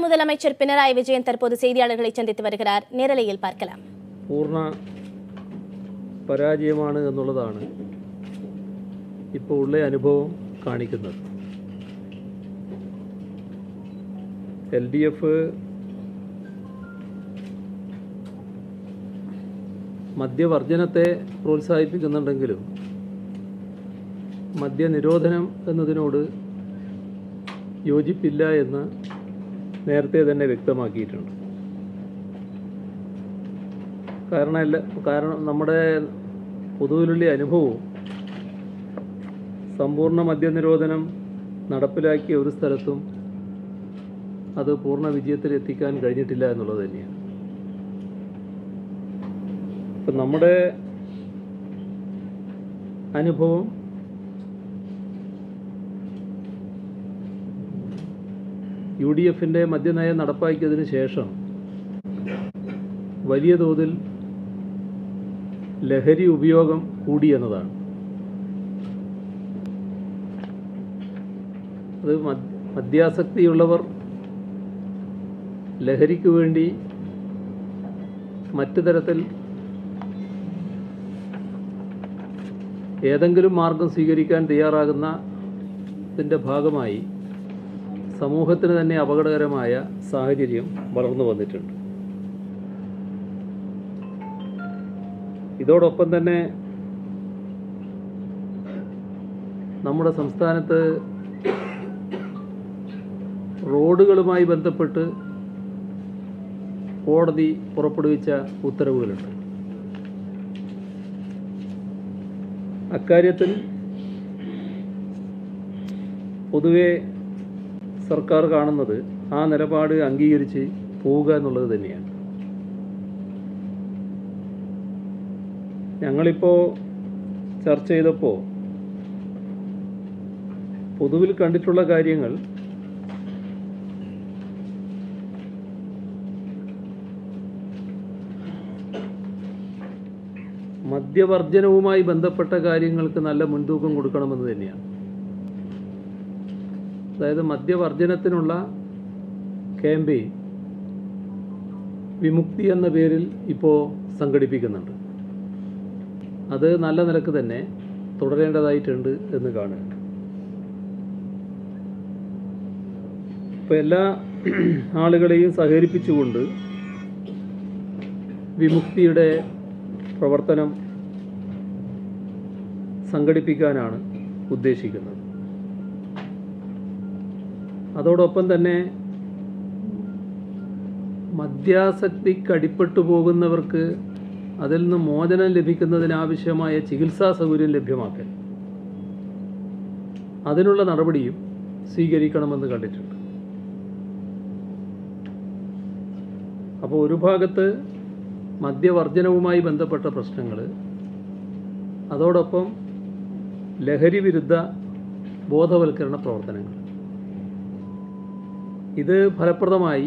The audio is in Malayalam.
முதலமைச்சர் பினராயி விஜயன் தற்போது செய்தியாளர்களை சந்தித்து வருகிறார். நேரலையில் பார்க்கலாம். പൂർണ്ണ പരാജയമാണ് എന്നുള്ളതാണ് ഇപ്പോൾ ഉള്ള അനുഭവം കാണിക്കുന്നത്. LDF മദ്യവർജനത്തെ പ്രോത്സാഹിപ്പിക്കുന്നുണ്ടെങ്കിലും മദ്യനിരോധനം എന്നതിനോട് യോജിപ്പില്ല എന്ന് നേരത്തെ തന്നെ വ്യക്തമാക്കിയിട്ടുണ്ട്. കാരണം നമ്മുടെ പൊതുവിലുള്ള അനുഭവവും സമ്പൂർണ്ണ മദ്യനിരോധനം നടപ്പിലാക്കിയ ഒരു സ്ഥലത്തും അത് പൂർണ്ണ വിജയത്തിലെത്തിക്കാൻ കഴിഞ്ഞിട്ടില്ല എന്നുള്ളത് തന്നെയാണ്. ഇപ്പം നമ്മുടെ അനുഭവം UDFൻ്റെ മദ്യനയം നടപ്പാക്കിയതിന് ശേഷം വലിയ തോതിൽ ലഹരി ഉപയോഗം കൂടി എന്നതാണ്. അത് മദ്യാസക്തിയുള്ളവർ ലഹരിക്ക് വേണ്ടി മറ്റു തരത്തിൽ ഏതെങ്കിലും മാർഗം സ്വീകരിക്കാൻ തയ്യാറാകുന്നതിൻ്റെ ഭാഗമായി സമൂഹത്തിന് തന്നെ അപകടകരമായ സാഹചര്യം വളർന്നു വന്നിട്ടുണ്ട്. ഇതോടൊപ്പം തന്നെ നമ്മുടെ സംസ്ഥാനത്ത് റോഡുകളുമായി ബന്ധപ്പെട്ട് കോടതി പുറപ്പെടുവിച്ച ഉത്തരവുകളുണ്ട്. അക്കാര്യത്തിൽ പൊതുവെ സർക്കാർ കാണുന്നത് ആ നിലപാട് അംഗീകരിച്ച് പോവുക എന്നുള്ളത് തന്നെയാണ്. ഞങ്ങളിപ്പോൾ ചർച്ച ചെയ്തപ്പോൾ പൊതുവിൽ കണ്ടിട്ടുള്ള കാര്യങ്ങൾ മദ്യവർജനവുമായി ബന്ധപ്പെട്ട കാര്യങ്ങൾക്ക് നല്ല മുൻതൂക്കം കൊടുക്കണമെന്ന് തന്നെയാണ്. അതായത് മദ്യവർജനത്തിനുള്ള ക്യാമ്പയിൻ വിമുക്തി എന്ന പേരിൽ ഇപ്പോൾ സംഘടിപ്പിക്കുന്നുണ്ട്. അത് നല്ല നിലക്ക് തന്നെ തുടരേണ്ടതായിട്ടുണ്ട് എന്ന് കാണുക. ഇപ്പോൾ എല്ലാ ആളുകളെയും സഹകരിപ്പിച്ചുകൊണ്ട് വിമുക്തിയുടെ പ്രവർത്തനം സംഘടിപ്പിക്കാനാണ് ഉദ്ദേശിക്കുന്നത്. അതോടൊപ്പം തന്നെ മദ്യാസക്തിക്കടിപ്പെട്ടു പോകുന്നവർക്ക് അതിൽ നിന്ന് മോചനം ലഭിക്കുന്നതിനാവശ്യമായ ചികിത്സാ സൗകര്യം ലഭ്യമാക്കൽ, അതിനുള്ള നടപടിയും സ്വീകരിക്കണമെന്ന് കണ്ടിട്ടുണ്ട്. അപ്പോൾ ഒരു ഭാഗത്ത് മദ്യവർജനവുമായി ബന്ധപ്പെട്ട പ്രശ്നങ്ങൾ, അതോടൊപ്പം ലഹരി വിരുദ്ധ ബോധവൽക്കരണ പ്രവർത്തനങ്ങൾ, ഇത് ഫലപ്രദമായി